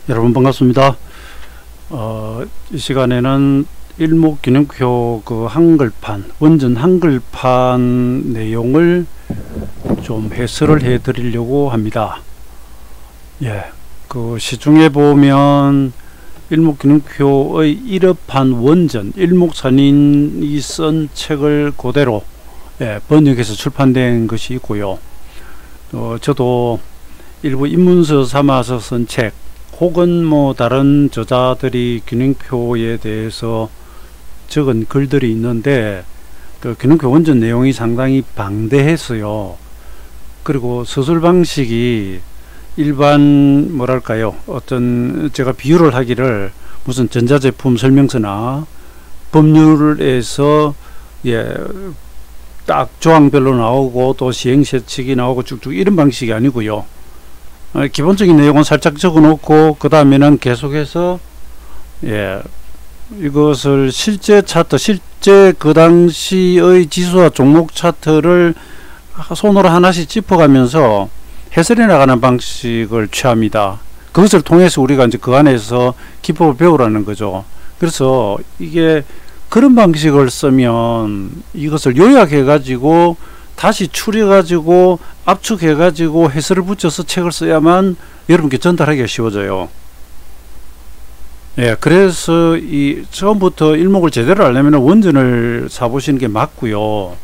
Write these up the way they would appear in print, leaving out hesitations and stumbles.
여러분 반갑습니다. 이 시간에는 일목균형표 그 한글판, 원전 한글판 내용을 좀 해설을 해 드리려고 합니다. 그 시중에 보면 일목균형표의 일업한 원전, 일목산인이 쓴 책을 그대로 번역해서 출판된 것이 있고요. 저도 일부 입문서 삼아서 쓴 책, 혹은 뭐 다른 저자들이 균형표에 대해서 적은 글들이 있는데, 그 균형표 원전 내용이 상당히 방대해서요. 그리고 서술 방식이 일반 뭐랄까요, 어떤 제가 비유를 하기를 무슨 전자제품 설명서나 법률에서 딱 조항별로 나오고 또 시행세칙이 나오고 쭉쭉 이런 방식이 아니고요. 기본적인 내용은 살짝 적어 놓고 그 다음에는 계속해서 이것을 실제 차트, 실제 그 당시의 지수와 종목 차트를 손으로 하나씩 짚어가면서 해설해 나가는 방식을 취합니다. 그것을 통해서 우리가 이제 그 안에서 기법을 배우라는 거죠. 그래서 이게 그런 방식을 쓰면 이것을 요약해 가지고 다시 추려 가지고 압축해 가지고 해설을 붙여서 책을 써야만 여러분께 전달하기가 쉬워져요. 그래서 이 처음부터 일목을 제대로 하려면 원전을 사보시는 게 맞고요.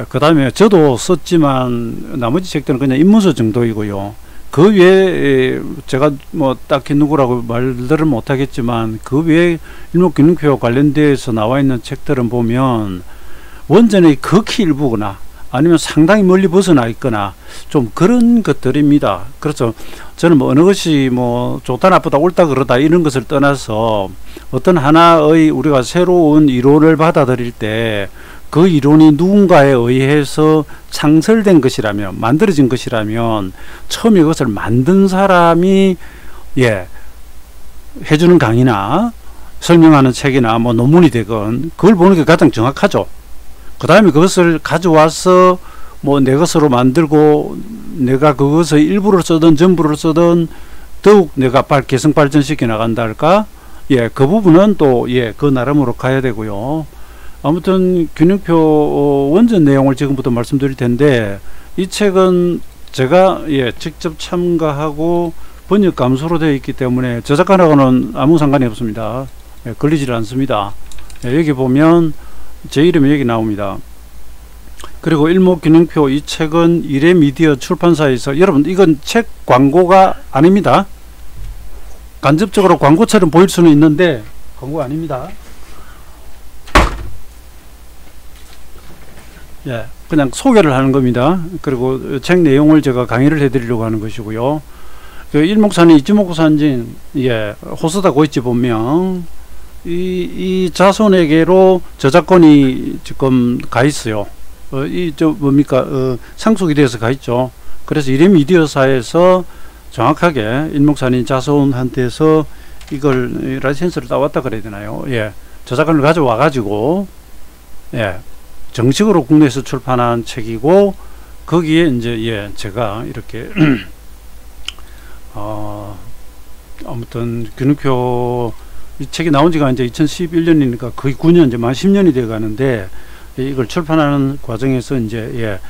그 다음에 저도 썼지만 나머지 책들은 그냥 입문서 정도이고요. 그 외에 제가 뭐 딱히 누구라고 말들은 못하겠지만 그 외에 일목균형표 관련돼서 나와 있는 책들은 보면 원전의 극히 일부거나 아니면 상당히 멀리 벗어나 있거나 좀 그런 것들입니다. 그렇죠. 저는 뭐 어느 것이 뭐 좋다 나쁘다 옳다 그러다 이런 것을 떠나서 어떤 하나의 우리가 새로운 이론을 받아들일 때 그 이론이 누군가에 의해서 창설된 것이라면, 만들어진 것이라면 처음에 그것을 만든 사람이 해주는 강의나 설명하는 책이나 뭐 논문이 되건 그걸 보는 게 가장 정확하죠. 그 다음에 그것을 가져와서 뭐 내 것으로 만들고 내가 그것의 일부를 쓰든 전부를 쓰든 더욱 내가 개성 발전시켜 나간다 할까? 그 부분은 또 그 나름으로 가야 되고요. 아무튼 균형표 원전 내용을 지금부터 말씀드릴 텐데, 이 책은 제가 직접 참가하고 번역 감수로 되어 있기 때문에 저작권하고는 아무 상관이 없습니다. 걸리질 않습니다. 여기 보면 제 이름이 여기 나옵니다. 그리고 일목균형표, 이 책은 이레미디어 출판사에서, 여러분 이건 책 광고가 아닙니다. 간접적으로 광고처럼 보일 수는 있는데 광고가 아닙니다. 그냥 소개를 하는 겁니다. 그리고 책 내용을 제가 강의를 해드리려고 하는 것이고요. 그 일목산인, 이지목산진, 호스다 고이치 본명, 이 자손에게로 저작권이 지금 가 있어요. 상속이 되어서 가 있죠. 그래서 이레미디어사에서 정확하게 일목산인 자손한테서 이걸 라이센스를 따왔다 그래야 되나요? 저작권을 가져와 가지고 정식으로 국내에서 출판한 책이고, 거기에 이제 제가 이렇게 아무튼 균형표 이 책이 나온 지가 이제 2011년이니까 거의 9년, 이제 만 10년이 돼 가는데, 이걸 출판하는 과정에서 이제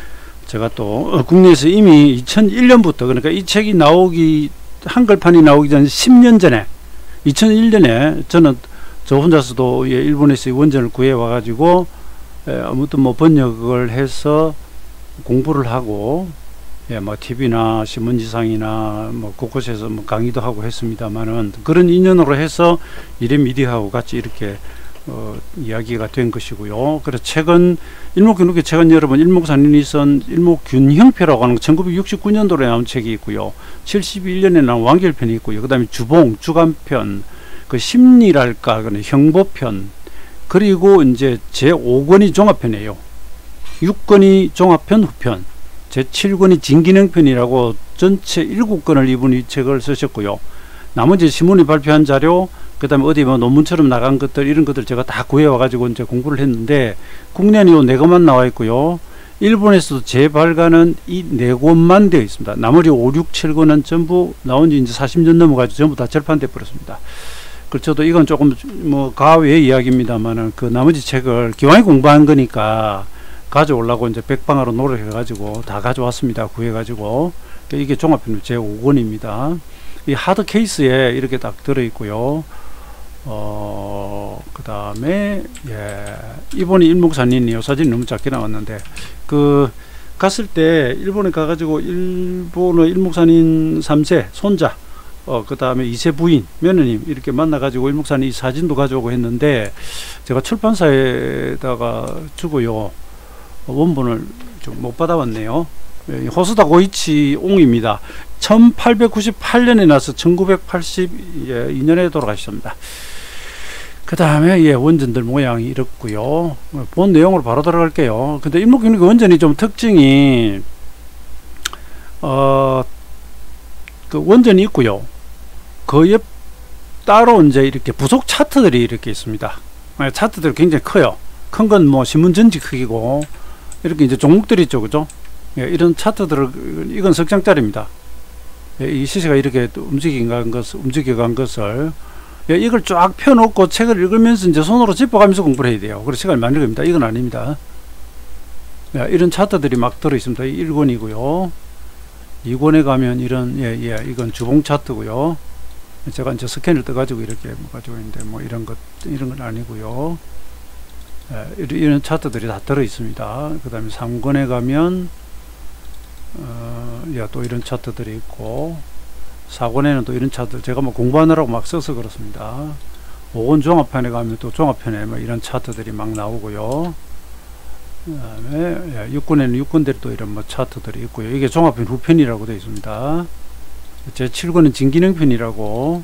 제가 또 국내에서 이미 2001년부터, 그러니까 이 책이 나오기, 한글판이 나오기 전 10년 전에 2001년에 저는 저 혼자서도 일본에서 원전을 구해 와 가지고 아무튼 뭐 번역을 해서 공부를 하고 뭐 TV나 신문지상이나 뭐 곳곳에서 뭐 강의도 하고 했습니다만은, 그런 인연으로 해서 이레미디어하고 같이 이렇게 이야기가 된 것이고요. 그래서 책은 일목균형표 책은 여러분 일목산인이 쓴 일목균형표라고 하는 1969년도에 나온 책이 있고요. 71년에 나온 완결편이 있고요. 그 다음에 주봉, 주간편, 그 심리랄까, 그 형보편, 그리고 이제 제5권이 종합편이에요. 6권이 종합편 후편, 제7권이 진기능편이라고 전체 7권을 이분 이 책을 쓰셨고요. 나머지 신문이 발표한 자료, 그 다음에 어디 뭐 논문처럼 나간 것들, 이런 것들 제가 다 구해와 가지고 이제 공부를 했는데, 국내는 요 4권만 나와 있고요. 일본에서도 재발간은 이 4권만 되어 있습니다. 나머지 5, 6, 7권은 전부 나온 지 이제 40년 넘어가지고 전부 다 절판돼 버렸습니다. 그래서 저도 이건 조금 뭐 가외의 이야기입니다만은 그 나머지 책을 기왕에 공부한 거니까 가져오려고 이제 백방으로 노력해가지고 다 가져왔습니다. 구해가지고. 이게 종합편집 제 5권입니다. 이 하드 케이스에 이렇게 딱 들어있고요. 그 다음에, 예, 이번에 일목산인이요. 사진이 너무 작게 나왔는데, 갔을 때, 일본에 가가지고, 일본의 일목산인 3세, 손자, 그 다음에 2세 부인, 며느님, 이렇게 만나가지고 일목산인 이 사진도 가져오고 했는데, 제가 출판사에다가 주고요. 원본을 좀 못 받아왔네요. 호소다 고이치 옹입니다. 1898년에 나서 1982년에 돌아가셨습니다. 그 다음에 예, 원전들 모양이 이렇고요. 본 내용으로 바로 들어갈게요. 근데 일목균익 원전이 좀 특징이 그 원전이 있고요. 그 옆 따로 이제 이렇게 부속 차트들이 이렇게 있습니다. 차트들이 굉장히 커요. 큰 건 뭐 신문전지 크기고 이렇게 이제 종목들이 있죠, 그죠? 예, 이런 차트들을 이건 석장짜리입니다. 예, 이 시세가 이렇게 움직여간 것을 예, 이걸 쫙 펴놓고 책을 읽으면서 이제 손으로 짚어가면서 공부를 해야 돼요. 그래서 시간이 많이 걸립니다. 이건 아닙니다. 예, 이런 차트들이 막 들어 있습니다. 1권이고요. 2권에 가면 이런 이건 주봉 차트고요. 제가 이제 스캔을 떠가지고 이렇게 가지고 있는데 뭐 이런 건 아니고요. 예, 이런 차트들이 다 들어 있습니다. 그 다음에 3권에 가면 예, 또 이런 차트들이 있고 4권에는 또 이런 차트 제가 뭐 공부하느라고 막 써서 그렇습니다. 5권 종합편에 가면 또 종합편에 뭐 이런 차트들이 막 나오고요. 그 다음에 예, 6권에는 6권대로 또 이런 뭐 차트들이 있고요. 이게 종합편 후편이라고 되어 있습니다. 제 7권은 진기능편이라고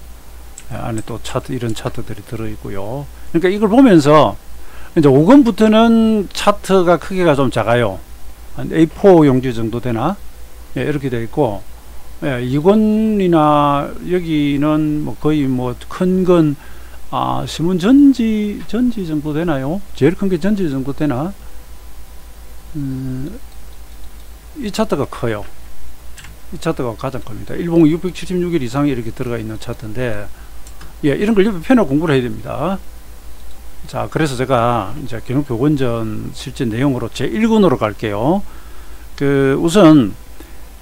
예, 안에 또 차트 이런 차트들이 들어 있고요. 그러니까 이걸 보면서 이제 5권부터는 차트가 크기가 좀 작아요. 한 A4 용지 정도 되나? 예, 이렇게 되어 있고, 예, 2권이나 여기는 뭐 거의 뭐 큰 건, 신문 전지 정도 되나요? 제일 큰 게 전지 정도 되나? 이 차트가 커요. 이 차트가 가장 큽니다. 일봉 676일 이상이 이렇게 들어가 있는 차트인데, 예, 이런 걸 옆에 펴놓고 공부를 해야 됩니다. 자, 그래서 제가 이제 기능표 원전 실제 내용으로 제 1권으로 갈게요. 우선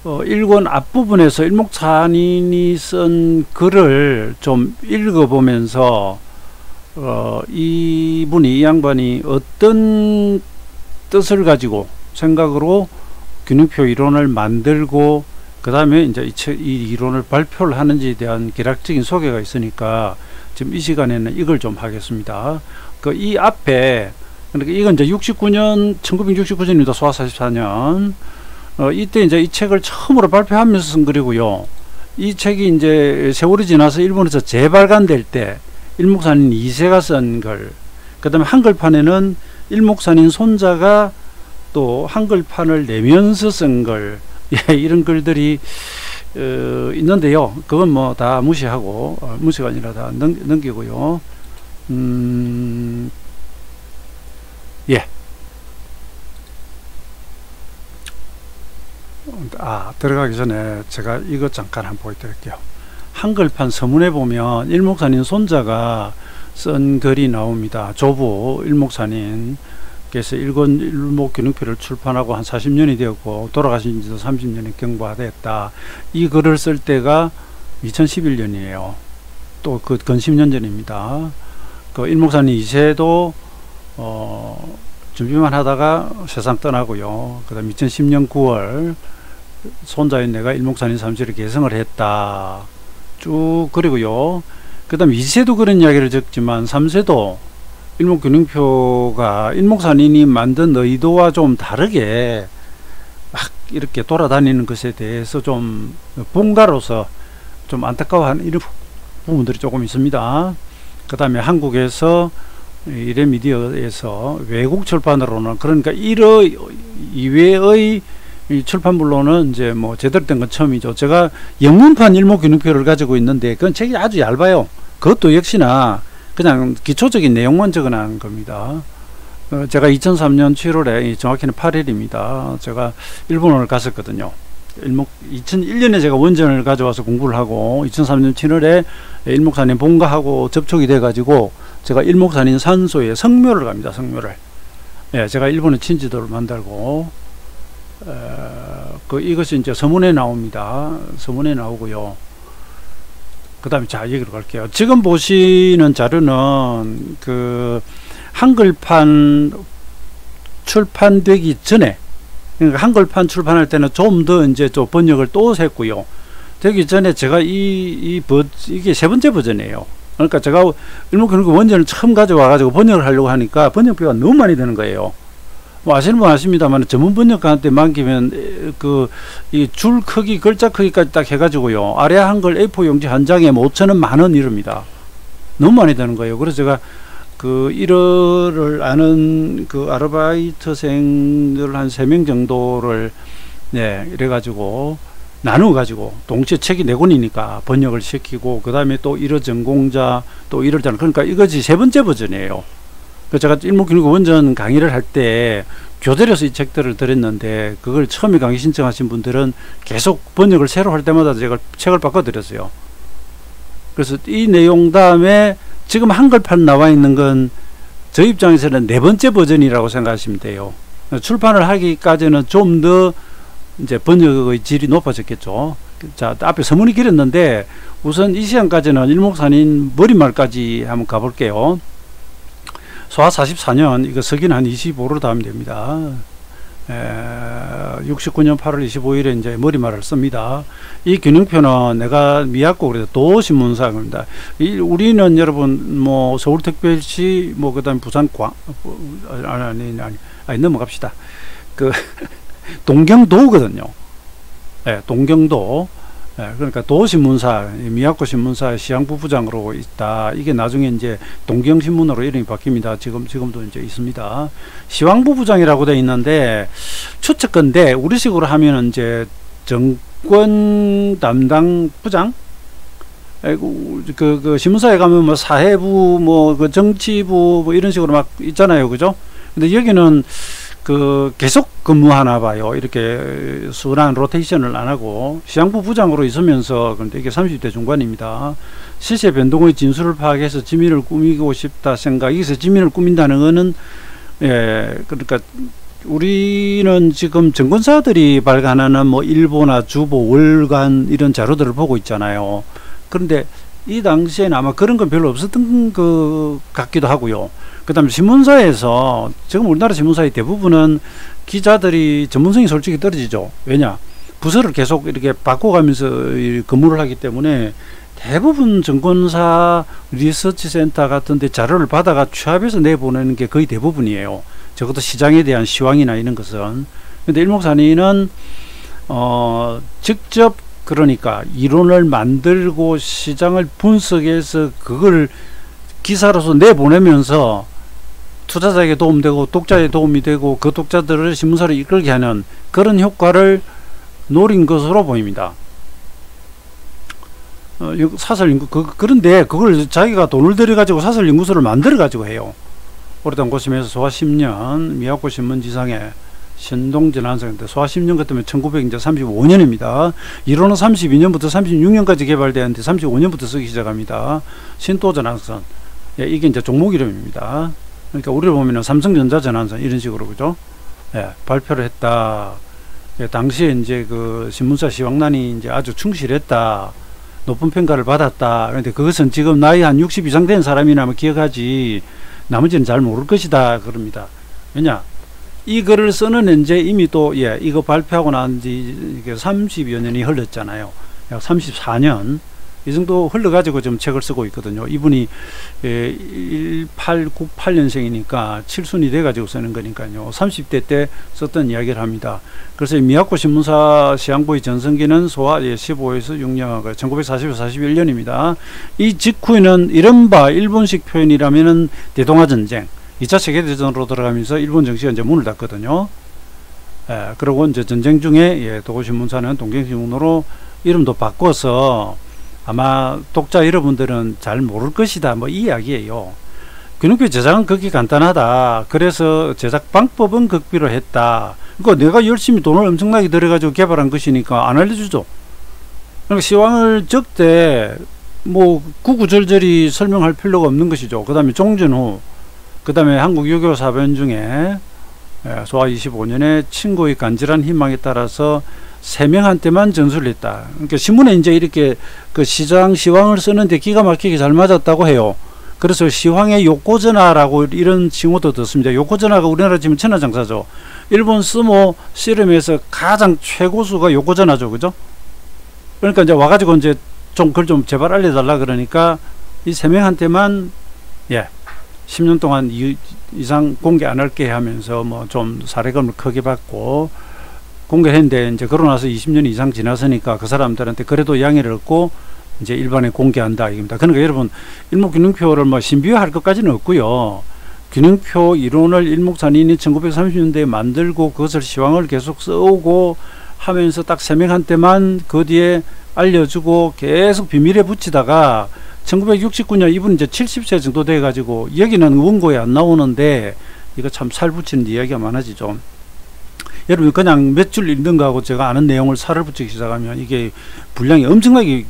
1권 앞부분에서 일목산인이 쓴 글을 좀 읽어보면서 이 양반이 어떤 뜻을 가지고 생각으로 균형표 이론을 만들고 그 다음에 이제 이 이론을 발표를 하는지에 대한 기락적인 소개가 있으니까 지금 이 시간에는 이걸 좀 하겠습니다. 이 앞에, 그러니까 이건 이제 1969년입니다. 소화 44년. 이때 이제 이 책을 처음으로 발표하면서 쓴 글이고요. 이 책이 이제 세월이 지나서 일본에서 재발간될 때 일목산인 2세가 쓴 글. 그 다음에 한글판에는 일목산인 손자가 또 한글판을 내면서 쓴 글. 예, 이런 글들이 있는데요. 그건 뭐 다 무시하고, 무시가 아니라 다 넘기고요. 예. 들어가기 전에 제가 이것 잠깐 한번 보여드릴게요. 한글판 서문에 보면 일목산인 손자가 쓴 글이 나옵니다. 조부 일목산인께서 일목균형표를 출판하고 한 40년이 되었고 돌아가신 지도 30년이 경과됐다. 이 글을 쓸 때가 2011년이에요. 또 근 10년 전입니다. 일목산인 2세도 준비만 하다가 세상 떠나고요. 그 다음 2010년 9월 손자인 내가 일목산인 3세를 개성을 했다. 쭉 그리고요. 그 다음 2세도 그런 이야기를 적지만 3세도 일목균형표가 일목산인이 만든 의도와 좀 다르게 막 이렇게 돌아다니는 것에 대해서 좀 봉가로서 좀 안타까워하는 이런 부분들이 조금 있습니다. 그 다음에 한국에서 이레미디어에서 외국 출판으로는 그러니까 1회 이외의 출판물로는 이제 뭐 제대로 된 건 처음이죠. 제가 영문판 일목균형표를 가지고 있는데 그건 책이 아주 얇아요. 그것도 역시나 그냥 기초적인 내용만 적어놓은 겁니다. 제가 2003년 7월에 정확히는 8일입니다. 제가 일본을 갔었거든요. 2001년에 제가 원전을 가져와서 공부를 하고 2003년 7월에 일목산인 본가하고 접촉이 돼 가지고 제가 일목산인 산소에 성묘를 갑니다. 성묘를. 예, 제가 일본의 친지도를 만들고 이것이 이제 서문에 나옵니다. 서문에 나오고요. 그 다음에 자 여기로 갈게요. 지금 보시는 자료는 그 한글판 출판되기 전에, 그러니까 한글판 출판할 때는 좀 더 이제 좀 번역을 또 했고요. 되기 전에 제가 이게 세 번째 버전이에요. 그러니까 제가 일목교육원 원전을 처음 가져와가지고 번역을 하려고 하니까 번역비가 너무 많이 드는 거예요. 뭐 아시는 분 아십니다만 전문 번역가한테 맡기면 이 줄 크기, 글자 크기까지 딱 해가지고요. 아래 한글 A4 용지 한 장에 5,000원, 10,000원 이럽니다. 너무 많이 드는 거예요. 그래서 제가 일어를 아는 아르바이트생들 한 3명 정도를 이래가지고 나누어가지고 동시에 책이 4권이니까 번역을 시키고 그 다음에 또 일어 전공자 또 이러잖아요. 그러니까 이것이 세 번째 버전이에요. 제가 일목교육원 원전 강의를 할 때 교재로 이 책들을 드렸는데 그걸 처음에 강의 신청하신 분들은 계속 번역을 새로 할 때마다 제가 책을 바꿔드렸어요. 그래서 이 내용 다음에 지금 한글판 나와 있는 건 저 입장에서는 4번째 버전이라고 생각하시면 돼요. 출판을 하기까지는 좀 더 이제 번역의 질이 높아졌겠죠. 자, 앞에 서문이 길었는데 우선 이 시간까지는 일목산인 머리말까지 한번 가볼게요. 소화 44년, 이거 서기는 한 25로 다하면 됩니다. 69년 8월 25일에 이제 머리말을 씁니다. 이 균형표는 내가 미약고 그래서 도신문사입니다. 우리는 여러분 뭐 서울특별시 뭐 그다음 부산 아니 넘어갑시다. 동경도거든요. 동경도. 그러니까 도신문사, 미야코 신문사 시향부부장으로 있다. 이게 나중에 이제 동경신문으로 이름이 바뀝니다. 지금도 이제 있습니다. 시황부부장이라고 되어 있는데 추측건데 우리식으로 하면은 이제 정권 담당 부장? 신문사에 가면 뭐 사회부, 뭐 정치부 뭐 이런 식으로 막 있잖아요. 그죠? 근데 여기는 계속 근무하나 봐요. 이렇게 순환 로테이션을 안 하고 시장부 부장으로 있으면서, 그런데 이게 30대 중반입니다. 시세 변동의 진수를 파악해서 지민을 꾸미고 싶다 생각. 여기서 지민을 꾸민다는 거는 그러니까 우리는 지금 정권사들이 발간하는 뭐 일보나 주보, 월간 이런 자료들을 보고 있잖아요. 그런데 이 당시에는 아마 그런 건 별로 없었던 것 같기도 하고요. 그 다음에 신문사에서 지금 우리나라 신문사의 대부분은 기자들이 전문성이 솔직히 떨어지죠. 왜냐? 부서를 계속 이렇게 바꿔가면서 근무를 하기 때문에 대부분 정권사 리서치센터 같은 데 자료를 받아가 취합해서 내보내는 게 거의 대부분이에요. 적어도 시장에 대한 시황이나 이런 것은. 근데 일목산인은 직접 그러니까 이론을 만들고 시장을 분석해서 그걸 기사로서 내보내면서 투자자에게 도움되고 독자에 도움이 되고 그 독자들을 신문사를 이끌게 하는 그런 효과를 노린 것으로 보입니다. 사설연구, 그런데 그걸 자기가 돈을 들여가지고 사설연구소를 만들어가지고 해요. 오래된 고심에서 소화 10년, 미야코 신문지상에 신동전환성인데 소화 10년 같으면 1935년입니다. 이론은 32년부터 36년까지 개발되었는데 35년부터 쓰기 시작합니다. 신도전환선. 이게 이제 종목 이름입니다. 그러니까 우리를 보면은 삼성전자 전환선 이런 식으로 그죠? 발표를 했다. 당시에 이제 신문사 시황난이 이제 아주 충실했다. 높은 평가를 받았다. 그런데 그것은 지금 나이 한 60 이상 된 사람이라면 기억하지 나머지는 잘 모를 것이다. 그럽니다. 왜냐? 이 글을 쓰는 현재 이미 또 이거 발표하고 난 지 30여 년이 흘렀잖아요. 약 34년 이 정도 흘러가지고 지금 책을 쓰고 있거든요. 이분이 1898년생이니까 7순이 돼가지고 쓰는 거니까요. 30대 때 썼던 이야기를 합니다. 그래서 미야코 신문사 시향부의 전성기는 소화 15에서 6년, 1940에서 41년입니다. 이 직후에는 이른바 일본식 표현이라면은 대동아전쟁, 2차 세계대전으로 들어가면서 일본 정치가 이제 문을 닫거든요. 그리고 이제 전쟁 중에 도고신문사는 동경신문으로 이름도 바꿔서 아마 독자 여러분들은 잘 모를 것이다. 뭐 이 이야기예요. 균형표 제작은 극히 간단하다. 그래서 제작 방법은 극비로 했다. 그러니까 내가 열심히 돈을 엄청나게 들여가지고 개발한 것이니까 안 알려주죠. 그러니까 시황을 적되 뭐 구구절절히 설명할 필요가 없는 것이죠. 그 다음에 종전후, 그 다음에 한국 유교 사변 중에 소화 25년에 친구의 간절한 희망에 따라서 3명한테만 전수를 했다. 그러니까 신문에 이제 이렇게 그 시황을 쓰는데 기가 막히게 잘 맞았다고 해요. 그래서 시황의 요코전화라고 이런 칭호도 듣습니다. 요코전화가 우리나라 지금 천하장사죠. 일본 스모 씨름에서 가장 최고수가 요코전화죠. 그죠? 그러니까 이제 와가지고 이제 좀 그걸 좀 제발 알려달라 그러니까 이 3명한테만 10년 동안 이상 공개 안 할게 하면서 뭐 좀 사례금을 크게 받고 공개했는데, 이제 그러고 나서 20년 이상 지났으니까 그 사람들한테 그래도 양해를 얻고 이제 일반에 공개한다 이겁니다. 그러니까 여러분, 일목균형표를 뭐 신비화할 것까지는 없고요. 균형표 이론을 일목산인이 1930년대에 만들고 그것을 시황을 계속 써오고 하면서 딱 3명한테만 그 뒤에 알려주고 계속 비밀에 붙이다가 1969년 이분 이제 70세 정도 돼 가지고 여기는 원고에 안 나오는데 이거 참 살 붙이는 이야기가 많아지죠. 여러분 그냥 몇 줄 읽는 거하고 제가 아는 내용을 살을 붙이기 시작하면 이게 분량이 엄청나게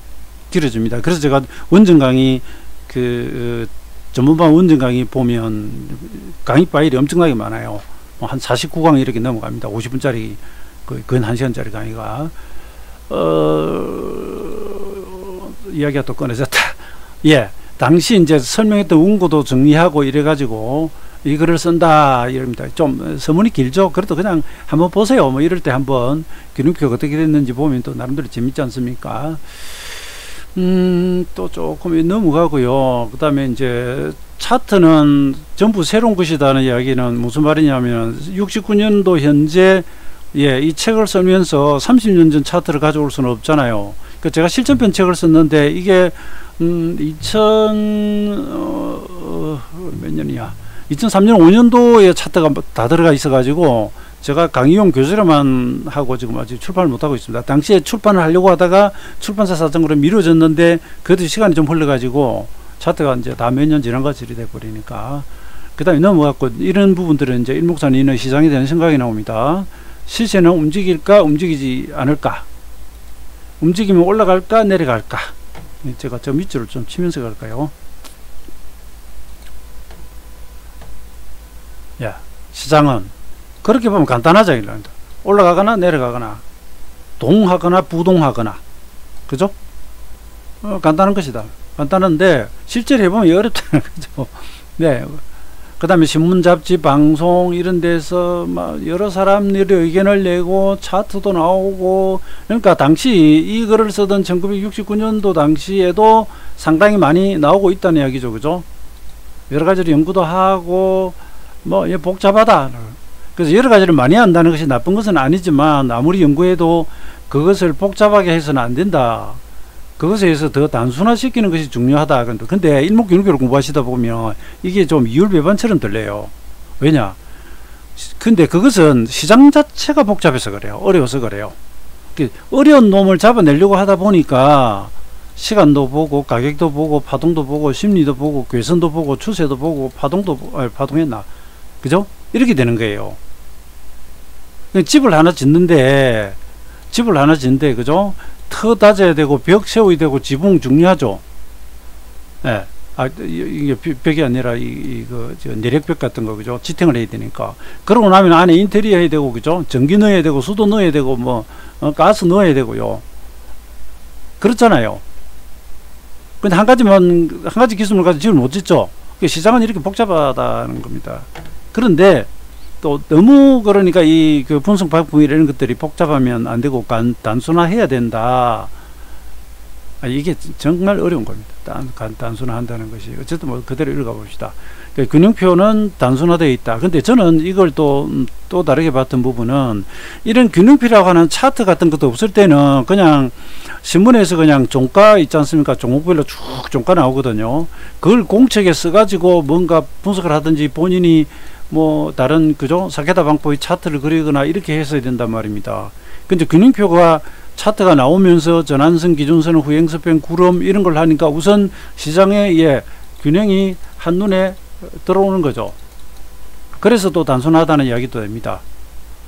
길어집니다. 그래서 제가 원전 강의 전문반 원전 강의 보면 강의 파일이 엄청나게 많아요. 한 49강 이렇게 넘어갑니다. 50분짜리 거의 1시간짜리 강의가. 이야기가 또 꺼내졌다. 당시 이제 설명했던 원고도 정리하고 이래가지고 이 글을 쓴다 이럽니다. 좀 서문이 길죠. 그래도 그냥 한번 보세요. 뭐 이럴 때 한번 균형표가 어떻게 됐는지 보면 또 나름대로 재밌지 않습니까? 또 조금 넘어가고요. 그 다음에 이제 차트는 전부 새로운 것이다는 이야기는 무슨 말이냐면 69년도 현재 이 책을 쓰면서 30년 전 차트를 가져올 수는 없잖아요. 그러니까 제가 실전편 책을 썼는데 이게 몇 년이야? 2003년 5년도에 차트가 다 들어가 있어 가지고 제가 강의용 교수로만 하고 지금 아직 출판을 못하고 있습니다. 당시에 출판을 하려고 하다가 출판사 사정으로 미뤄졌는데 그래도 시간이 좀 흘러 가지고 차트가 이제 다 몇 년 지난 것처럼 돼 버리니까 그 다음에 넘어갔고, 이런 부분들은 이제 일목산인의 시장에 대한 생각이 나옵니다. 시세는 움직일까 움직이지 않을까, 움직이면 올라갈까 내려갈까. 제가 저 밑줄을 좀 치면서 갈까요? 시장은 그렇게 보면 간단하죠. 올라가거나 내려가거나 동하거나 부동하거나, 그죠? 간단한 것이다. 간단한데 실제로 해보면 어렵다는 거죠. 그 다음에 신문, 잡지, 방송 이런 데서 막 여러 사람들이 의견을 내고 차트도 나오고, 그러니까 당시 이 글을 쓰던 1969년도 당시에도 상당히 많이 나오고 있다는 이야기죠. 그죠? 여러 가지로 연구도 하고 뭐 복잡하다. 그래서 여러 가지를 많이 한다는 것이 나쁜 것은 아니지만 아무리 연구해도 그것을 복잡하게 해서는 안 된다. 그것에 의해서 더 단순화시키는 것이 중요하다. 근데 일목균형표를 공부하시다 보면 이게 좀 이율배반처럼 들려요. 왜냐? 근데 그것은 시장 자체가 복잡해서 그래요. 어려워서 그래요. 어려운 놈을 잡아내려고 하다 보니까 시간도 보고 가격도 보고 파동도 보고 심리도 보고 괴선도 보고 추세도 보고 파동했나? 그죠? 이렇게 되는 거예요. 집을 하나 짓는데 그죠? 터 다져야 되고 벽 세워야 되고 지붕 중요하죠. 이게 벽이 아니라 저 내력벽 같은 거, 그죠? 지탱을 해야 되니까. 그러고 나면 안에 인테리어 해야 되고, 그죠? 전기 넣어야 되고 수도 넣어야 되고 뭐 가스 넣어야 되고요. 그렇잖아요. 근데 한 가지 기술을 가지고 집을 못 짓죠. 시장은 이렇게 복잡하다는 겁니다. 그런데 또 너무 그러니까 그 분석 방법 이런 것들이 복잡하면 안 되고 단순화해야 된다. 이게 정말 어려운 겁니다. 단순화한다는 것이. 어쨌든 뭐 그대로 읽어봅시다. 그러니까 균형표는 단순화되어 있다. 근데 저는 이걸 또 다르게 봤던 부분은, 이런 균형표라고 하는 차트 같은 것도 없을 때는 그냥 신문에서 그냥 종가 있지 않습니까? 종목별로 쭉 종가 나오거든요. 그걸 공책에 써가지고 뭔가 분석을 하든지 본인이 뭐 다른, 그죠? 사케다 방법의 차트를 그리거나 이렇게 했어야 된단 말입니다. 근데 균형표가 차트가 나오면서 전환선, 기준선, 후행서평, 구름 이런 걸 하니까 우선 시장의 균형이 한눈에 들어오는 거죠. 그래서 또 단순하다는 이야기도 됩니다.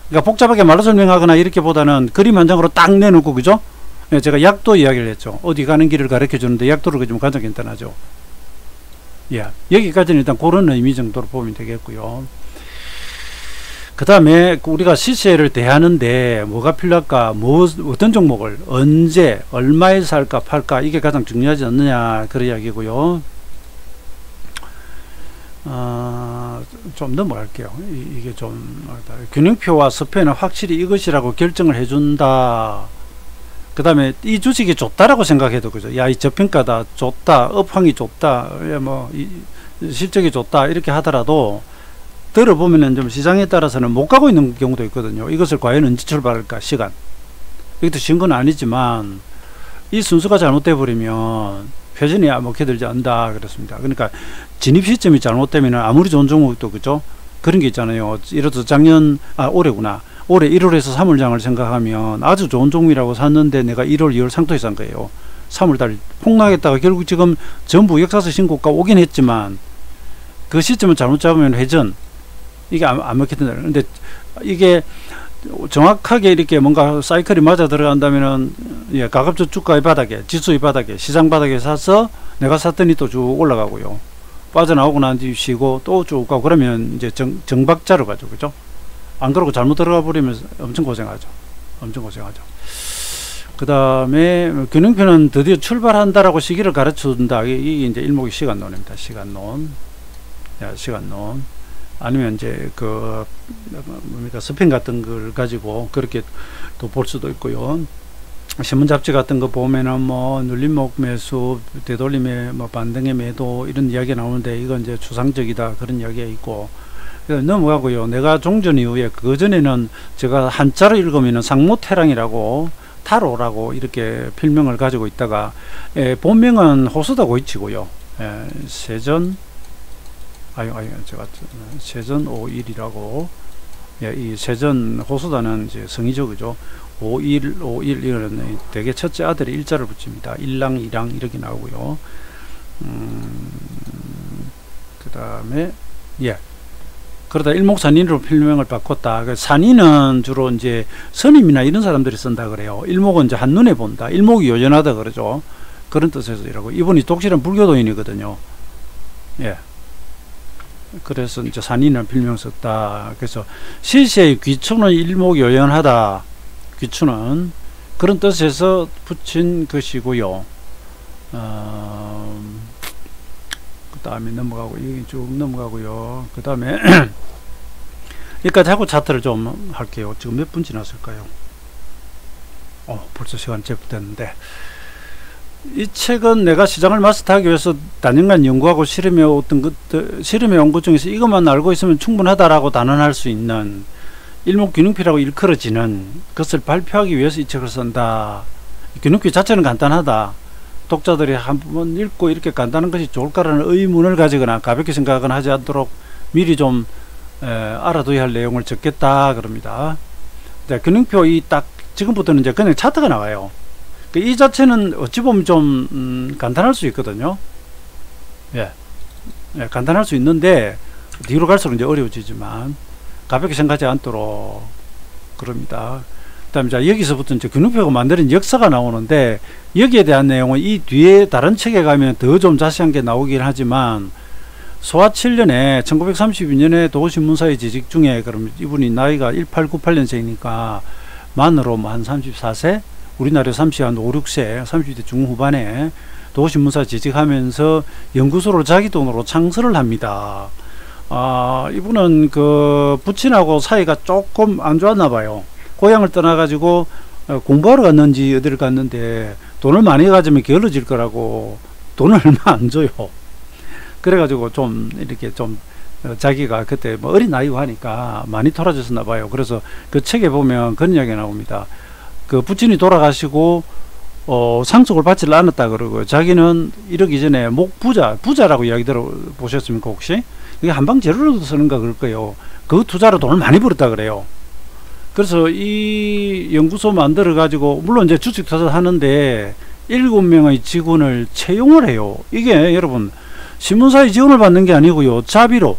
그러니까 복잡하게 말로 설명하거나 이렇게 보다는 그림 한 장으로 딱 내놓고, 그죠? 예, 제가 약도 이야기를 했죠. 어디 가는 길을 가르쳐 주는데 약도를 그리면 가장 간단하죠. 예, 여기까지는 일단 그런 의미 정도로 보면 되겠고요. 그 다음에 우리가 시세를 대하는데 뭐가 필요할까? 어떤 종목을 언제 얼마에 살까 팔까, 이게 가장 중요하지 않느냐, 그런 이야기고요. 좀 넘어갈게요. 이게 좀 균형표와 스패는 확실히 이것이라고 결정을 해준다. 그 다음에 이 주식이 좋다라고 생각해도, 그죠? 야, 이 저평가다, 좋다, 업황이 좋다, 실적이 좋다, 이렇게 하더라도 들어보면은 좀 시장에 따라서는 못 가고 있는 경우도 있거든요. 이것을 과연 언제 출발할까? 시간. 이것도 쉬운 건 아니지만 이 순서가 잘못돼 버리면 회전이 먹혀 들지 않는다 그렇습니다. 그러니까 진입 시점이 잘못되면 아무리 좋은 종목도, 그죠? 그런 게 있잖아요. 예를 들어서 올해구나. 올해 1월에서 3월장을 생각하면 아주 좋은 종목이라고 샀는데 내가 1월, 2월 상토에 산 거예요. 3월달 폭락했다가 결국 지금 전부 역사상 신고가 오긴 했지만 그 시점을 잘못 잡으면 회전, 이게 안 먹혀 든다. 근데 이게 정확하게 이렇게 뭔가 사이클이 맞아 들어간다면은, 예, 가급적 주가의 바닥에, 지수의 바닥에, 시장 바닥에 사서 내가 샀더니 또 쭉 올라가고요. 빠져나오고 난 뒤 쉬고 또 쭉 가고, 그러면 이제 정박자로 가죠. 그죠? 안 그러고 잘못 들어가 버리면 엄청 고생하죠. 엄청 고생하죠. 그 다음에 균형표는 드디어 출발한다라고 시기를 가르쳐 준다. 이게 이제 일목의 시간론입니다. 시간론. 야, 시간론. 아니면 이제 뭡니까, 스핀 같은 걸 가지고 그렇게 또 볼 수도 있고요. 신문 잡지 같은 거 보면은 뭐 눌림목 매수, 되돌림의 뭐 반등의 매도, 이런 이야기가 나오는데 이건 이제 추상적이다, 그런 이야기가 있고. 넘어가고요. 내가 종전 이후에, 그 전에는 제가 한자로 읽으면은 상모태랑이라고, 타로라고 이렇게 필명을 가지고 있다가, 본명은 호수다 고이치고요. 세전 세전 51이라고, 예, 이 세전 호수다는 이제 성이죠, 그죠? 51 이거는 대개 첫째 아들이 일자를 붙입니다. 일랑, 이랑 이렇게 나오고요. 그 다음에, 예. 그러다 일목산인으로 필명을 바꿨다. 산인은 주로 이제 스님이나 이런 사람들이 쓴다 그래요. 일목은 이제 한눈에 본다. 일목이 요전하다 그러죠. 그런 뜻에서 이라고. 이분이 독실한 불교도인이거든요. 예. 그래서 이제 산인을 필명 썼다. 그래서 시세의 귀추는 일목요연하다. 귀추는 그런 뜻에서 붙인 것이고요. 그 다음에 넘어가고, 이게 쭉 넘어가고요. 그 다음에 여기까지 하고 차트를 좀 할게요. 지금 몇 분 지났을까요? 벌써 시간 제법됐는데, 이 책은 내가 시장을 마스터하기 위해서 단연간 연구하고 실험해 온 것 중에서 이것만 알고 있으면 충분하다라고 단언할 수 있는 일목균형표라고 일컬어지는 것을 발표하기 위해서 이 책을 쓴다. 균형표 자체는 간단하다. 독자들이 한번 읽고 이렇게 간단한 것이 좋을까라는 의문을 가지거나 가볍게 생각은 하지 않도록 미리 좀 알아둬야 할 내용을 적겠다 그럽니다. 균형표 딱 지금부터는 이제 그냥 차트가 나와요. 이 자체는 어찌 보면 좀 간단할 수 있거든요. 예, 간단할 수 있는데 뒤로 갈수록 이제 어려워지지만 가볍게 생각하지 않도록 그럽니다. 그 다음에 자, 여기서부터 이제 균형표가 만드는 역사가 나오는데, 여기에 대한 내용은 이 뒤에 다른 책에 가면 더 좀 자세한 게 나오긴 하지만, 소화 7년에 1932년에 도시문사의 재직 중에, 그럼 이분이 나이가 1898년생이니까 만으로 뭐 한 34세, 우리나라에 30한 5, 6세, 30대 중후반에 도시문사 재직하면서 연구소를 자기 돈으로 창설을 합니다. 이분은 그 부친하고 사이가 조금 안 좋았나 봐요. 고향을 떠나가지고 공부하러 갔는지 어디를 갔는데 돈을 많이 가지면 게을러질 거라고 돈을 얼마 안 줘요. 그래가지고 좀 이렇게 좀 자기가 그때 뭐 어린 나이고 하니까 많이 돌아졌었나 봐요. 그래서 그 책에 보면 그런 이야기가 나옵니다. 그 부친이 돌아가시고 상속을 받지 않았다 그러고, 자기는 이러기 전에 부자라고 이야기 들어보셨습니까 혹시? 이게 한방 재료로도 쓰는가 그럴 거예요. 그 투자로 돈을 많이 벌었다 그래요. 그래서 이 연구소 만들어 가지고, 물론 이제 주식 투자 하는데 7명의 직원을 채용을 해요. 이게 여러분 신문사의 지원을 받는 게 아니고요. 자비로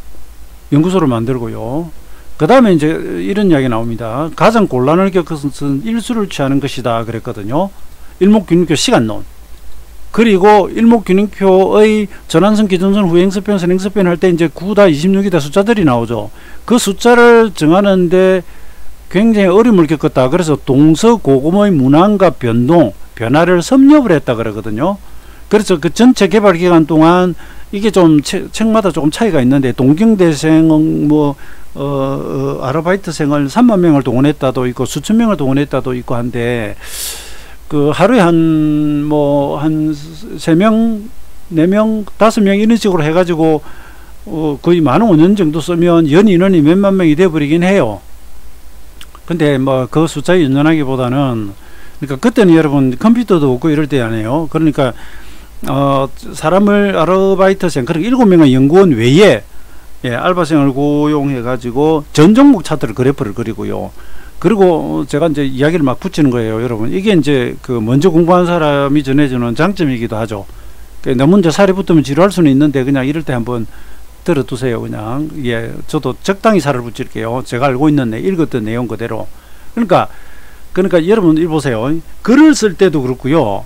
연구소를 만들고요. 그 다음에 이제 이런 이야기 나옵니다. 가장 곤란을 겪은 것은 일수를 취하는 것이다 그랬거든요. 일목균인표 시간론. 그리고 일목균인표의 전환선, 기준선, 후행서편, 선행서편 할 때 이제 9다, 26이다 숫자들이 나오죠. 그 숫자를 정하는데 굉장히 어려움을 겪었다. 그래서 동서고금의 문항과 변화를 섭렵을 했다 그러거든요. 그래서 그 전체 개발 기간 동안 이게 좀 책마다 조금 차이가 있는데 동경대생 아르바이트생을 3만 명을 동원했다도 있고 수천 명을 동원했다도 있고 한데 그 하루에 한 3명, 4명, 5명 이런 식으로 해가지고 거의 만 5년 정도 쓰면 연 인원이 몇만 명이 돼버리긴 해요. 근데 뭐 그 숫자에 연연하기보다는 그러니까 그때는 여러분 컴퓨터도 없고 이럴 때 아니에요. 그러니까 사람을 아르바이트생 그러니까 7명의 연구원 외에 알바생을 고용해 가지고 전 종목 차트를 그래프를 그리고요. 그리고 제가 이제 이야기를 막 붙이는 거예요, 여러분. 이게 이제 그 먼저 공부한 사람이 전해주는 장점이기도 하죠. 너무 이제 살이 붙으면 지루할 수는 있는데 그냥 이럴 때 한번 들어두세요, 그냥. 저도 적당히 살을 붙일게요. 제가 알고 있는 읽었던 내용 그대로. 그러니까 여러분 이 보세요. 글을 쓸 때도 그렇고요.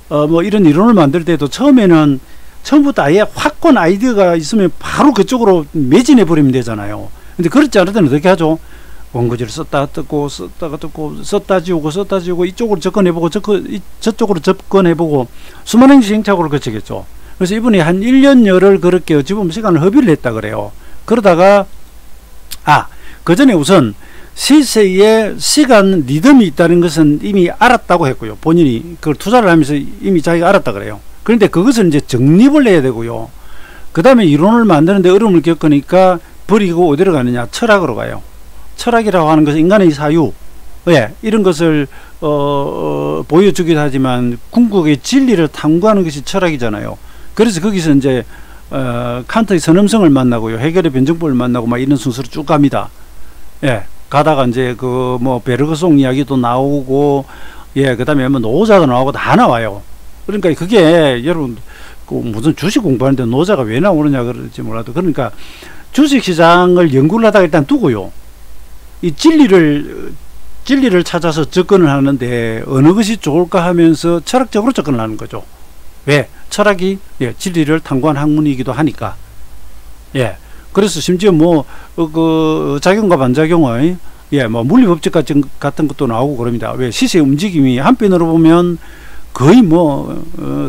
뭐 이런 이론을 만들 때도 처음부터 아예 확고한 아이디어가 있으면 바로 그쪽으로 매진해 버리면 되잖아요. 근데 그렇지 않을 때는 어떻게 하죠? 원고지를 썼다 뜯고 썼다가 뜯고 썼다 지우고 이쪽으로 접근해보고 저쪽으로 접근해보고 수많은 시행착오를 거치겠죠. 그래서 이분이 한 1년여를 그렇게 어찌 보면 시간을 허비를 했다 그래요. 그러다가 그 전에 우선 시세에 시간 리듬이 있다는 것은 이미 알았다고 했고요. 본인이 그걸 투자를 하면서 이미 자기가 알았다 그래요. 그런데 그것을 이제 정립을 해야 되고요. 그 다음에 이론을 만드는데 어려움을 겪으니까 버리고 어디로 가느냐? 철학으로 가요. 철학이라고 하는 것은 인간의 사유, 이런 것을 보여주기도 하지만 궁극의 진리를 탐구하는 것이 철학이잖아요. 그래서 거기서 이제 칸트의 선험성을 만나고요, 해결의 변증법을 만나고 막 이런 순서로 쭉 갑니다. 가다가 이제 그 뭐 베르그송 이야기도 나오고, 그다음에 뭐 노자도 나오고 다 나와요. 그러니까 그게 여러분 무슨 주식 공부하는데 노자가 왜 나오느냐 그럴지 몰라도, 그러니까 주식 시장을 연구를 하다가 일단 두고요. 이 진리를 찾아서 접근을 하는데 어느 것이 좋을까 하면서 철학적으로 접근을 하는 거죠. 왜? 철학이 진리를 탐구한 학문이기도 하니까. 그래서 심지어 그 작용과 반작용의 뭐 물리법칙 같은 것도 나오고 그럽니다. 왜? 시세의 움직임이 한편으로 보면 거의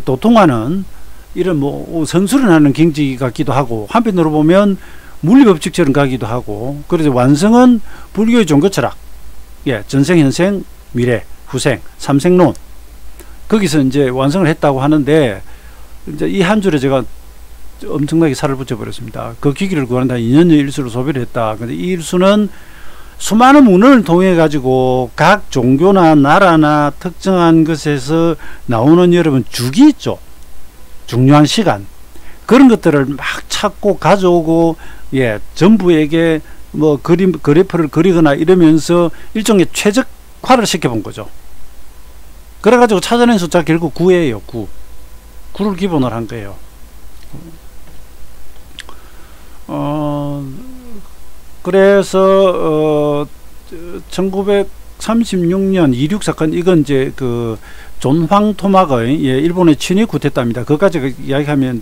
도통하는 이런 선수련하는 경지 같기도 하고, 한편으로 보면 물리법칙처럼 가기도 하고. 그래서 완성은 불교의 종교 철학, 전생, 현생, 미래, 후생, 삼생론, 거기서 이제 완성을 했다고 하는데, 이제 이 한 줄에 제가 엄청나게 살을 붙여버렸습니다. 그 기기를 구한다 2년여 일수를 소비를 했다. 근데 이 일수는 수많은 문헌을 통해 가지고 각 종교나 나라나 특정한 것에서 나오는 여러분 주기 있죠. 중요한 시간, 그런 것들을 막 찾고 가져오고, 전부에게 그래프를 그리거나 이러면서 일종의 최적화를 시켜본 거죠. 그래가지고 찾아낸 숫자 결국 9예요. 9를 기본으로 한 거예요. 그래서 1936년 26 사건, 이건 이제 그 존황 토막의 일본의 친위 쿠데타입니다. 그것까지 이야기하면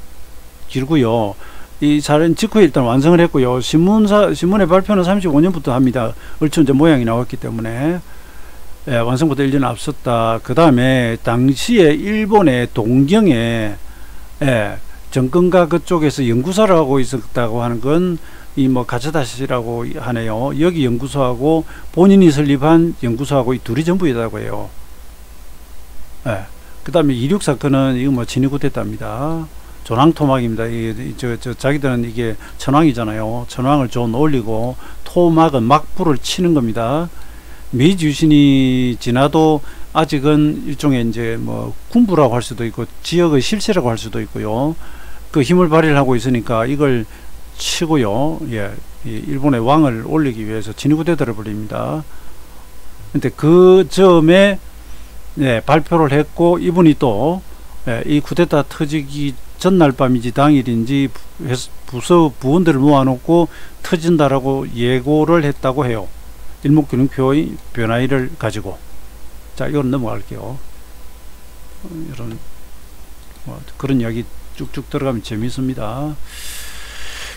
길고요. 이 사례는 직후에 일단 완성을 했고요. 신문의 발표는 35년부터 합니다. 얼추 이제 모양이 나왔기 때문에. 완성보다 1년 앞섰다. 그 다음에 당시에 일본의 동경에 정권가 그쪽에서 연구소를 하고 있었다고 하는 건 이 가츠다시라고 하네요. 여기 연구소하고 본인이 설립한 연구소하고 이 둘이 전부이다고 해요. 그 다음에 26 사건은 이거 친위 쿠데타입니다. 존황 토막입니다. 자기들은 이게 천황이잖아요. 천황을 존 올리고 토막은 막부를 치는 겁니다. 메이지 유신이 지나도 아직은 일종의 이제 군부라고 할 수도 있고 지역의 실세라고 할 수도 있고요. 그 힘을 발휘를 하고 있으니까 이걸 치고요. 일본의 왕을 올리기 위해서 친위쿠데타를 벌립니다. 근데 그 점에 발표를 했고, 이분이 또 이 쿠데타 터지기 전날 밤인지 당일인지 부서 부원들을 모아놓고 터진다라고 예고를 했다고 해요. 일목균형표의 변화일을 가지고. 자, 이건 넘어갈게요. 이런 그런 이야기 쭉쭉 들어가면 재미있습니다.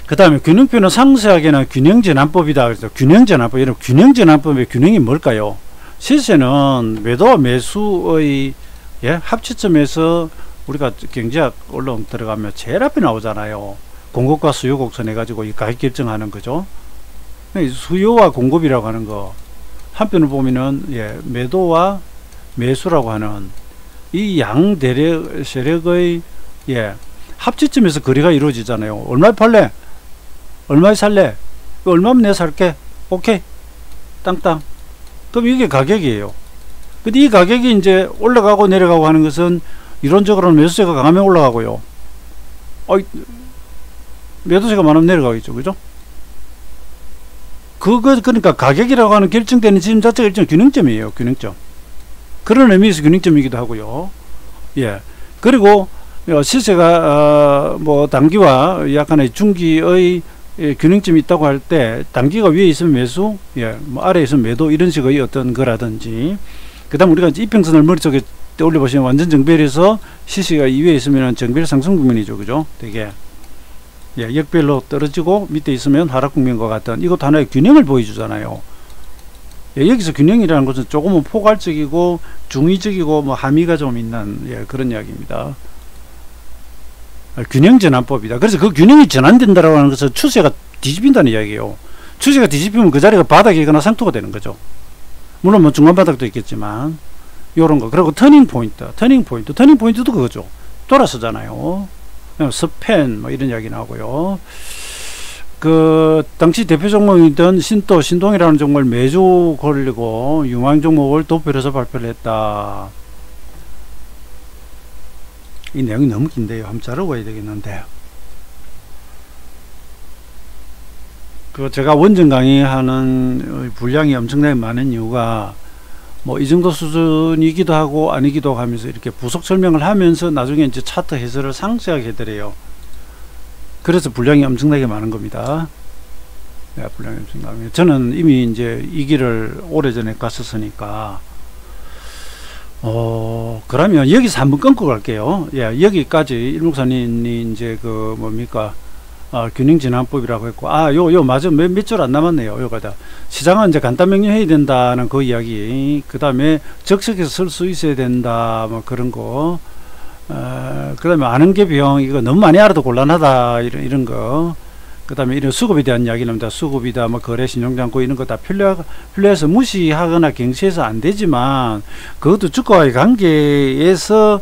그 다음에 균형표는 상세하게는 균형전환법이다. 그래서 균형전환법, 여러분 균형전환법의 균형이 뭘까요? 실제는 매도와 매수의 합치점에서 우리가 경제학 언론 들어가면 제일 앞에 나오잖아요. 공급과 수요 곡선 해가지고 이 가격 결정하는 거죠. 수요와 공급이라고 하는 거 한편으로 보면은 매도와 매수라고 하는 이 양 세력의 합치점에서 거래가 이루어지잖아요. 얼마에 팔래? 얼마에 살래? 얼마면 내가 살게? 오케이. 땅땅. 그럼 이게 가격이에요. 근데 이 가격이 이제 올라가고 내려가고 하는 것은 이론적으로는 매수세가 강하면 올라가고요. 매도세가 많으면 내려가겠죠. 그죠? 그러니까 가격이라고 하는 결정되는 지점 자체가 일종의 균형점이에요. 균형점. 그런 의미에서 균형점이기도 하고요. 그리고 시세가 뭐 단기와 약간의 중기의 균형점이 있다고 할 때 단기가 위에 있으면 매수, 뭐 아래에 있으면 매도 이런 식의 어떤 거라든지 그 다음 우리가 이평선을 머릿속에 떠올려 보시면 완전 정별에서 시세가 위에 있으면 정별 상승 국면이죠. 그죠? 되게 역별로 떨어지고 밑에 있으면 하락 국면과 같은 이것도 하나의 균형을 보여주잖아요. 여기서 균형이라는 것은 조금은 포괄적이고 중의적이고 뭐 함의가 좀 있는 그런 이야기입니다. 균형 전환법이다. 그래서 그 균형이 전환된다라고 하는 것은 추세가 뒤집힌다는 이야기예요. 추세가 뒤집히면 그 자리가 바닥이거나 상투가 되는 거죠. 물론 뭐 중간 바닥도 있겠지만 요런 거. 그리고 터닝 포인트도 그거죠. 돌아서잖아요. 스팬 뭐 이런 이야기 나오고요. 그 당시 대표 종목이던 신동이라는 종목을 매주 걸리고 유망 종목을 도표해서 발표를 했다. 이 내용이 너무 긴데요. 한번 자르고 해야 되겠는데. 그 제가 원전 강의하는 분량이 엄청나게 많은 이유가 뭐 이 정도 수준이기도 하고 아니기도 하면서 이렇게 부속 설명을 하면서 나중에 이제 차트 해설을 상세하게 해드려요. 그래서 분량이 엄청나게 많은 겁니다. 분량이 엄청나게. 저는 이미 이제 이 길을 오래전에 갔었으니까 그러면 여기서 한번 끊고 갈게요. 여기까지 일목사님이 이제 그 뭡니까 균형전환법이라고 했고 요 맞아 몇 줄 안 남았네요. 요거다. 시장은 이제 간단 명료해야 된다는 그 이야기. 그 다음에 적석에서 쓸 수 있어야 된다 뭐 그런 거. 그 다음에 아는 게 비용 이거 너무 많이 알아도 곤란하다 이런 거. 그 다음에 이런 수급에 대한 이야기 나옵니다. 수급이다 뭐 거래 신용장고 이런 거 다 필요해서 무시하거나 경시해서 안 되지만 그것도 주가와의 관계에서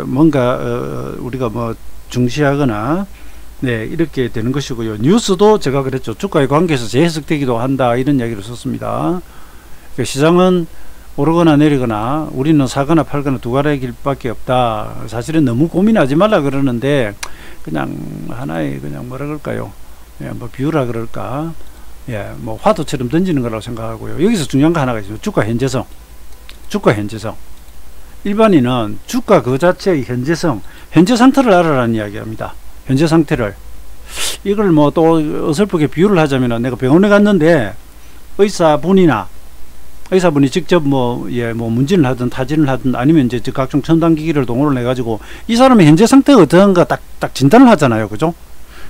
뭔가 우리가 뭐 중시하거나 이렇게 되는 것이고요. 뉴스도 제가 그랬죠. 주가의 관계에서 재해석되기도 한다 이런 이야기를 썼습니다. 그러니까 시장은 오르거나 내리거나 우리는 사거나 팔거나 두 가지 길밖에 없다. 사실은 너무 고민하지 말라 그러는데 그냥 하나의 그냥 뭐라 그럴까요? 뭐 비유라 그럴까? 뭐 화두처럼 던지는 거라고 생각하고요. 여기서 중요한 거 하나가 있어요. 주가 현재성. 일반인은 주가 그 자체의 현재 상태를 알아라는 이야기합니다. 현재 상태를. 이걸 뭐 또 어설프게 비유를 하자면 내가 병원에 갔는데 의사분이 직접 뭐 문진을 하든 타진을 하든 아니면 이제 각종 첨단기기를 동원을 해가지고 이 사람의 현재 상태가 어떤가 딱 진단을 하잖아요. 그죠?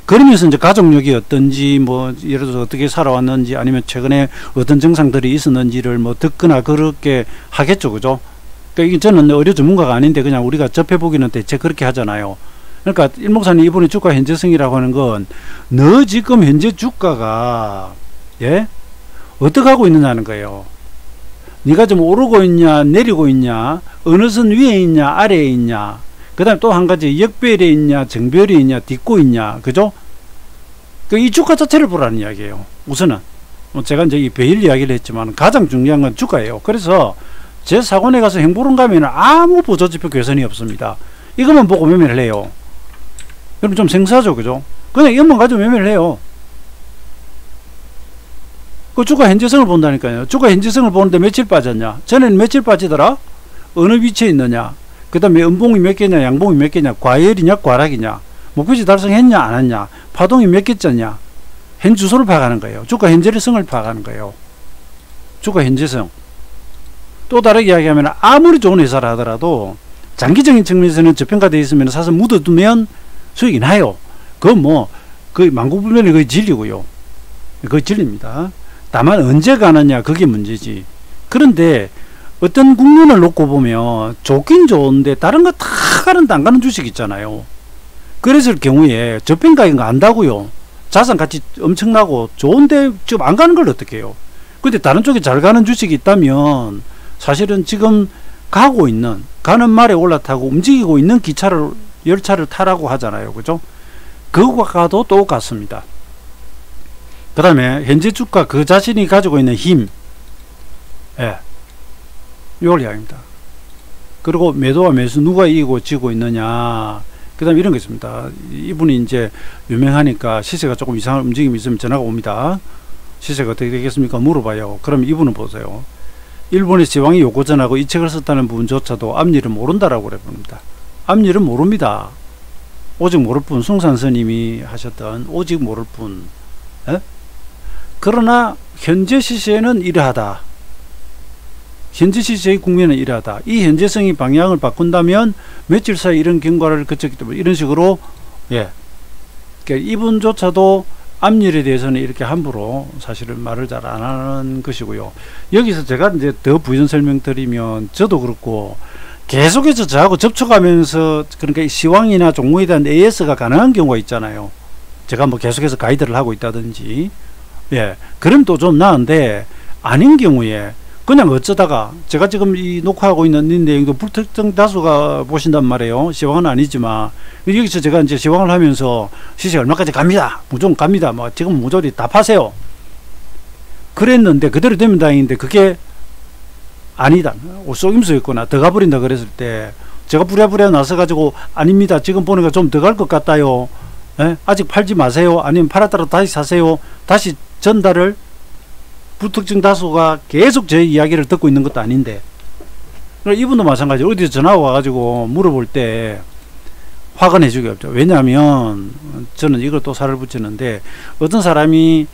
그러면서 이제 가족력이 어떤지 뭐 예를 들어서 어떻게 살아왔는지 아니면 최근에 어떤 증상들이 있었는지를 뭐 듣거나 그렇게 하겠죠. 그죠? 그러니까 이게 저는 의료 전문가가 아닌데 그냥 우리가 접해보기는 대체 그렇게 하잖아요. 그러니까 일목사님 이번에 주가 현재성이라고 하는 건 너 지금 현재 주가가 어떻게 하고 있느냐는 거예요. 네가 좀 오르고 있냐 내리고 있냐 어느 선 위에 있냐 아래에 있냐 그 다음에 또 한 가지 역별에 있냐 정별에 있냐 딛고 있냐 그죠? 이 주가 자체를 보라는 이야기예요. 우선은 제가 이제 이 배일 이야기를 했지만 가장 중요한 건 주가예요. 그래서 제 사관에 가서 행보론 가면 아무 보조지표 개선이 없습니다. 이것만 보고 매매를 해요. 그럼 좀 생소하죠. 그죠? 그냥 이것만 가지고 매매를 해요. 그 주가 현재성을 본다니까요. 주가 현재성을 보는데 며칠 빠졌냐? 전에는 며칠 빠지더라? 어느 위치에 있느냐? 그 다음에 음봉이 몇 개냐, 양봉이 몇 개냐, 과열이냐, 과락이냐, 목표치 달성했냐, 안 했냐, 파동이 몇 개짜냐, 현 주소를 파악하는 거예요. 주가 현재성을 파악하는 거예요. 주가 현재성. 또 다르게 이야기하면 아무리 좋은 회사를 하더라도 장기적인 측면에서는 저평가되어 있으면 사서 묻어두면 수익이 나요. 그건 뭐 거의 만고불변이 거의 진리고요. 거의 진리입니다. 다만 언제 가느냐 그게 문제지. 그런데 어떤 국면을 놓고 보면 좋긴 좋은데 다른 거 다 가는데 안 가는 주식 있잖아요. 그랬을 경우에 저평가인 거 안다고요. 자산 가치 엄청나고 좋은데 지금 안 가는 걸 어떻게 해요? 근데 다른 쪽에 잘 가는 주식이 있다면 사실은 지금 가고 있는, 가는 말에 올라타고 움직이고 있는 기차를, 열차를 타라고 하잖아요. 그죠? 그거와도 똑같습니다. 그 다음에 현재 주가 그 자신이 가지고 있는 힘, 예, 이걸 이야기합니다. 그리고 매도와 매수 누가 이기고 지고 있느냐, 그 다음에 이런 거 있습니다. 이분이 이제 유명하니까 시세가 조금 이상한 움직임이 있으면 전화가 옵니다. 시세가 어떻게 되겠습니까? 물어봐요. 그럼 이분은 보세요. 일본의 제왕이 요고전하고 이 책을 썼다는 부분조차도 앞일은 모른다라고 그래 봅니다. 앞일은 모릅니다. 오직 모를 뿐, 숭산 스님이 하셨던 오직 모를 뿐. 에? 그러나 현재 시세는 이러하다. 현재 시세의 국면은 이러하다. 이 현재성이 방향을 바꾼다면 며칠 사이 이런 경과를 거쳤기 때문에 이런 식으로, 예, 그러니까 이분조차도 앞일에 대해서는 이렇게 함부로 사실은 말을 잘 안 하는 것이고요. 여기서 제가 이제 더 부연 설명드리면 저도 그렇고 계속해서 저하고 접촉하면서, 그러니까 시황이나 종목에 대한 AS가 가능한 경우가 있잖아요. 제가 뭐 계속해서 가이드를 하고 있다든지, 예, 그럼 또 좀 나은데 아닌 경우에 그냥 어쩌다가 제가 지금 이 녹화하고 있는 이 내용도 불특정 다수가 보신단 말이에요. 시황은 아니지만 여기서 제가 이제 시황을 하면서 시세 얼마까지 갑니다, 무조건 갑니다, 뭐 지금 모조리 다 파세요 그랬는데 그대로 되면 다행인데 그게 아니다, 속임수였거나 더 가버린다 그랬을 때 제가 부랴부랴 나서 가지고 아닙니다, 지금 보니까 좀 더 갈 것 같아요, 예? 아직 팔지 마세요, 아니면 팔았다가 다시 사세요, 다시 전달을 불특정 다수가 계속 제 이야기를 듣고 있는 것도 아닌데, 이분도 마찬가지로 어디서 전화 와가지고 물어볼 때 화가 내주기 없죠. 왜냐하면 저는 이걸 또 살을 붙이는데, 어떤 사람이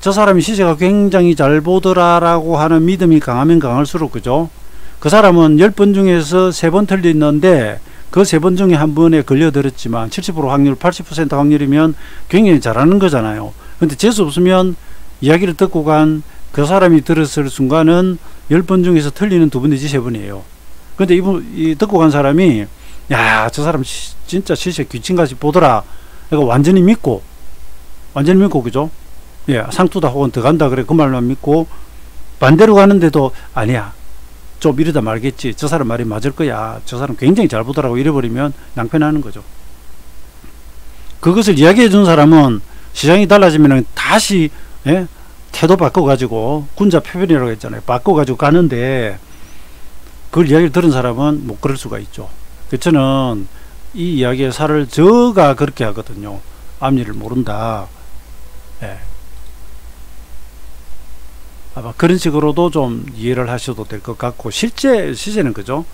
저 사람이 시세가 굉장히 잘 보더라라고 하는 믿음이 강하면 강할수록, 그죠? 그 사람은 10번 중에서 3번 틀렸는데 그 3번 중에 한 번에 걸려들었지만 70% 확률, 80% 확률이면 굉장히 잘하는 거잖아요. 근데 재수 없으면 이야기를 듣고 간 그 사람이 들었을 순간은 10번 중에서 틀리는 2번 내지 3번이에요. 근데 이 듣고 간 사람이, 야, 저 사람 진짜 시세 귀신같이 보더라. 그러니까 완전히 믿고, 그죠? 예, 상투다 혹은 더 간다 그래. 그 말만 믿고, 반대로 가는데도, 아니야, 좀 이러다 말겠지, 저 사람 말이 맞을 거야, 저 사람 굉장히 잘 보더라고, 이래버리면 낭패나는 거죠. 그것을 이야기해 준 사람은 시장이 달라지면 다시, 예? 태도 바꿔가지고, 군자 표변이라고 했잖아요. 바꿔가지고 가는데, 그걸 이야기를 들은 사람은 못 그럴 수가 있죠. 저는 이 이야기의 살을 저가 그렇게 하거든요. 앞일을 모른다. 예. 아마 그런 식으로도 좀 이해를 하셔도 될 것 같고, 실제 시세는 그죠?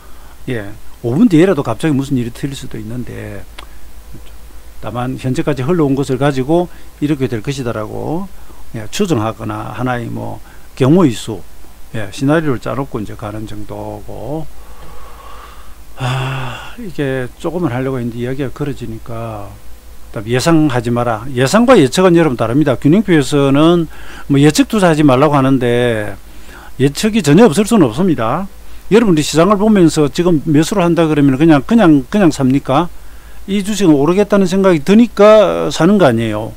예. 5분 뒤에라도 갑자기 무슨 일이 틀릴 수도 있는데, 다만 현재까지 흘러온 것을 가지고 이렇게 될 것이다라고, 예, 추정하거나 하나의 뭐 경우의 수, 예, 시나리오를 짜놓고 이제 가는 정도고, 이게 조금은 하려고 했는데 이야기가 그러지니까 예상하지 마라. 예상과 예측은 여러분 다릅니다. 균형표에서는 뭐 예측 투자하지 말라고 하는데 예측이 전혀 없을 수는 없습니다. 여러분들이 시장을 보면서 지금 매수를 한다 그러면 그냥 삽니까? 이 주식은 오르겠다는 생각이 드니까 사는 거 아니에요.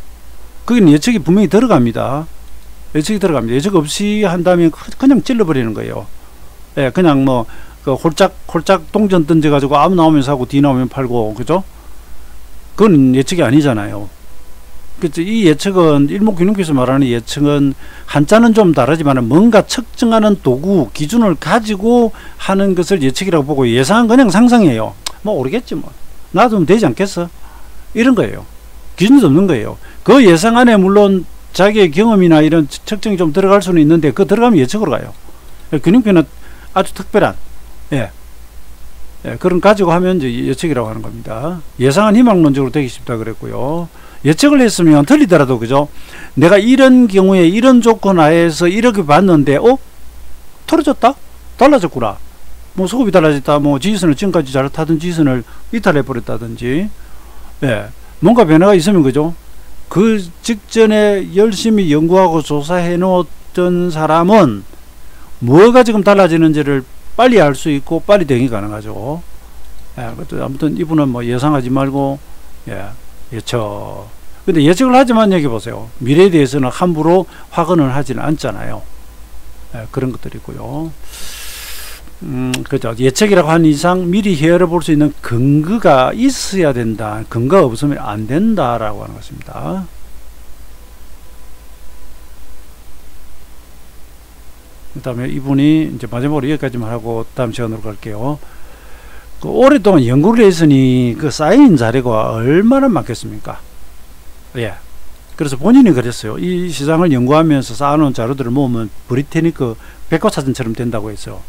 거기는 예측이 분명히 들어갑니다. 예측이 들어갑니다. 예측 없이 한다면 그냥 찔러버리는 거예요. 예, 그냥 뭐, 홀짝 동전 던져가지고 앞 나오면 사고 뒤 나오면 팔고, 그죠? 그건 예측이 아니잖아요. 그치? 이 예측은, 일목균형표에서 말하는 예측은 한자는 좀 다르지만 뭔가 측정하는 도구, 기준을 가지고 하는 것을 예측이라고 보고, 예상은 그냥 상상이에요. 뭐 오르겠지 뭐. 놔두면 되지 않겠어? 이런 거예요. 기준도 없는 거예요. 그 예상 안에 물론 자기의 경험이나 이런 측정이 좀 들어갈 수는 있는데, 그 들어가면 예측으로 가요. 균형표는 아주 특별한, 예, 예, 그런 가지고 하면 이제 예측이라고 하는 겁니다. 예상은 희망론적으로 되기 쉽다 그랬고요. 예측을 했으면 틀리더라도 그죠? 내가 이런 경우에 이런 조건 하에서 이렇게 봤는데 틀어졌다? 달라졌구나. 뭐 수급이 달라졌다. 뭐 지지선을 지금까지 잘 타던 지지선을 이탈해 버렸다든지, 예, 뭔가 변화가 있으면 그죠? 그 직전에 열심히 연구하고 조사해 놓았던 사람은 뭐가 지금 달라지는지를 빨리 알 수 있고 빨리 대응이 가능하죠. 예, 아무튼 이분은 뭐 예상하지 말고, 예, 예측. 근데 예측을 하지만 여기 보세요. 미래에 대해서는 함부로 확언을 하지는 않잖아요. 예, 그런 것들이고요. 그죠. 예측이라고 하는 이상 미리 헤아려 볼 수 있는 근거가 있어야 된다. 근거가 없으면 안 된다라고 하는 것입니다. 그 다음에 이분이 이제 마지막으로 여기까지만 하고 다음 시간으로 갈게요. 그 오랫동안 연구를 했으니 그 쌓인 자료가 얼마나 많겠습니까? 예. 그래서 본인이 그랬어요. 이 시장을 연구하면서 쌓아놓은 자료들을 모으면 브리테니크 백과사전처럼 된다고 했어요.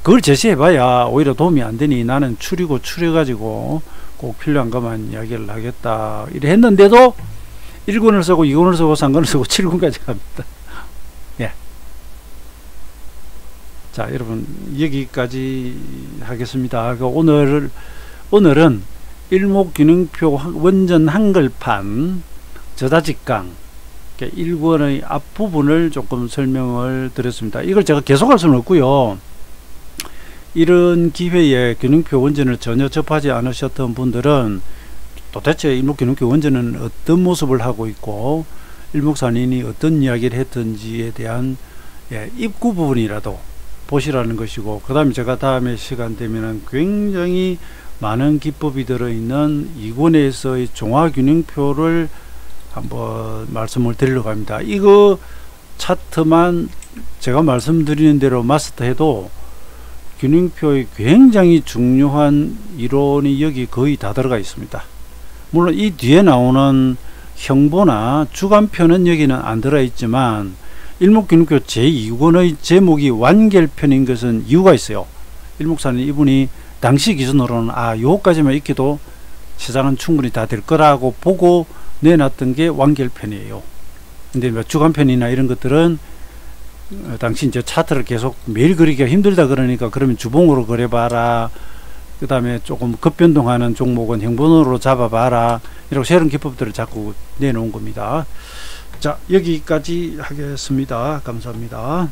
그걸 제시해봐야 오히려 도움이 안 되니 나는 추려가지고 꼭 필요한 것만 이야기를 하겠다. 이래 했는데도 1군을 쓰고 2군을 쓰고 3군을 쓰고 7군까지 갑니다. 예. 자, 여러분, 여기까지 하겠습니다. 오늘은 일목균형표 원전 한글판 저다직강 1권의 앞부분을 조금 설명을 드렸습니다. 이걸 제가 계속할 수는 없고요. 이런 기회에 균형표 원전을 전혀 접하지 않으셨던 분들은 도대체 일목균형표 원전은 어떤 모습을 하고 있고 일목산인이 어떤 이야기를 했던지에 대한, 예, 입구 부분이라도 보시라는 것이고, 그 다음에 제가 다음에 시간 되면은 굉장히 많은 기법이 들어있는 2권에서의 종합균형표를 한번 말씀을 드리려고 합니다. 이거 차트만 제가 말씀드리는 대로 마스터해도 균형표의 굉장히 중요한 이론이 여기 거의 다 들어가 있습니다. 물론 이 뒤에 나오는 형보나 주간표는 여기는 안 들어있지만 일목균형표 제2권의 제목이 완결편인 것은 이유가 있어요. 일목사는 이분이 당시 기준으로는 요까지만 익혀도 시장은 충분히 다 될 거라고 보고 내놨던 게 완결편이에요. 근데 주간편이나 이런 것들은 당시 이제 차트를 계속 매일 그리기가 힘들다 그러니까 그러면 주봉으로 그려봐라. 그 다음에 조금 급변동하는 종목은 행분으로 잡아봐라. 이렇게 새로운 기법들을 자꾸 내놓은 겁니다. 자, 여기까지 하겠습니다. 감사합니다.